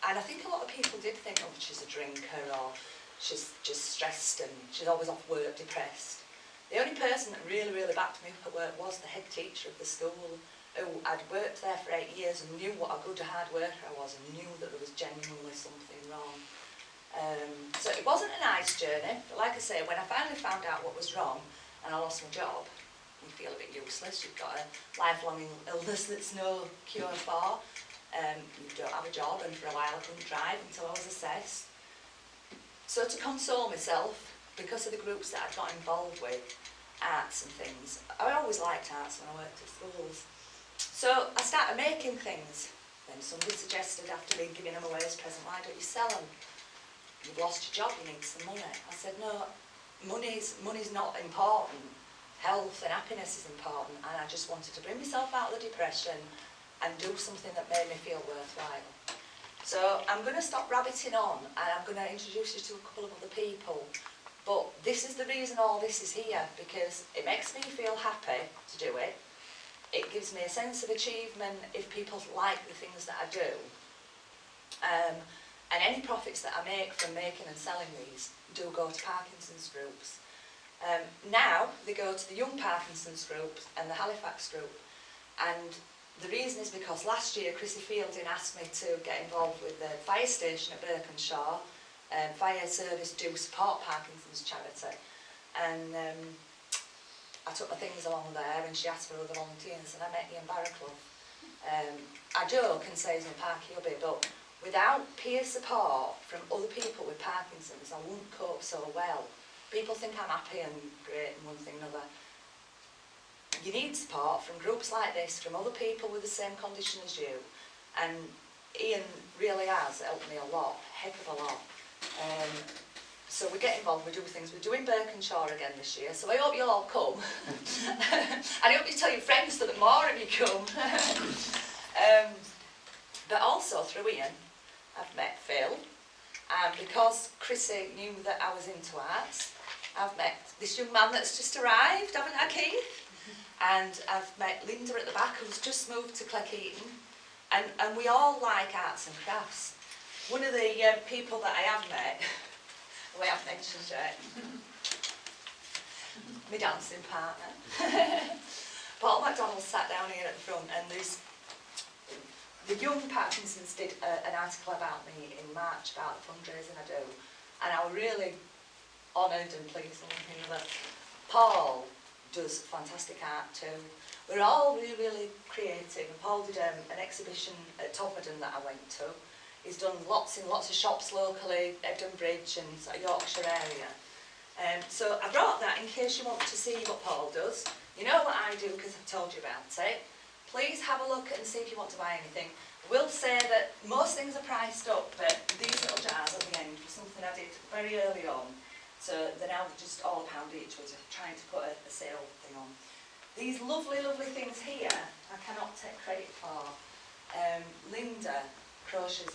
And I think a lot of people did think, oh, she's a drinker, or she's just stressed and she's always off work, depressed. The only person that really, really backed me up at work was the head teacher of the school, who I'd worked there for 8 years and knew what a good hard worker I was and knew that there was genuinely something wrong. So it wasn't a nice journey, but like I say, when I finally found out what was wrong and I lost my job, you feel a bit useless. You've got a lifelong illness that's no cure for. You don't have a job, and for a while I couldn't drive until I was assessed. So to console myself, because of the groups that I'd got involved with, arts and things, I always liked arts when I worked at schools. So I started making things. Then somebody suggested, after me giving them away as a present, why don't you sell them? You've lost your job, you need some money. I said, no, money's not important. Health and happiness is important, and I just wanted to bring myself out of the depression and do something that made me feel worthwhile. So I'm going to stop rabbiting on, and I'm going to introduce you to a couple of other people. But this is the reason all this is here, because it makes me feel happy to do it. It gives me a sense of achievement if people like the things that I do. And any profits that I make from making and selling these do go to Parkinson's groups. Now they go to the Young Parkinson's group and the Halifax group. And the reason is because last year Chrissy Fielding asked me to get involved with the fire station at Birkenshaw. Fire service do support Parkinson's charity, and I took my things along there, and she asked for other volunteers, and I met Ian Barraclough. I joke and say he's my Parky hubby, but without peer support from other people with Parkinson's, I wouldn't cope so well. People think I'm happy and great and one thing and another. You need support from groups like this, from other people with the same condition as you, and Ian really has helped me a lot, a heck of a lot. So we get involved, we do things. We're doing Birkenshaw again this year, so I hope you'll all come. And I hope you tell your friends so that more of you come. But also through Ian, I've met Phil, and because Chrissy knew that I was into arts, I've met this young man that's just arrived, haven't I, Keith? And I've met Linda at the back, who's just moved to Cleckheaton, and we all like arts and crafts. One of the people that I have met, who I haven't mentioned yet, my dancing partner, Paul MacDonald sat down here at the front, and the Young Parkinson's did an article about me in March about the fundraising I do, and I was really honoured and pleased to hear that Paul does fantastic art too. We're all really, really creative, and Paul did an exhibition at Todmorden that I went to. He's done lots and lots of shops locally, Ebden Bridge and sort of Yorkshire area. So I brought that in case you want to see what Paul does. You know what I do because I've told you about it. Please have a look and see if you want to buy anything. I will say that most things are priced up, but these little jars at the end were something I did very early on. So they're now just all £1 each, which I'm trying to put a sale thing on. These lovely, lovely things here, I cannot take credit for. Linda crochets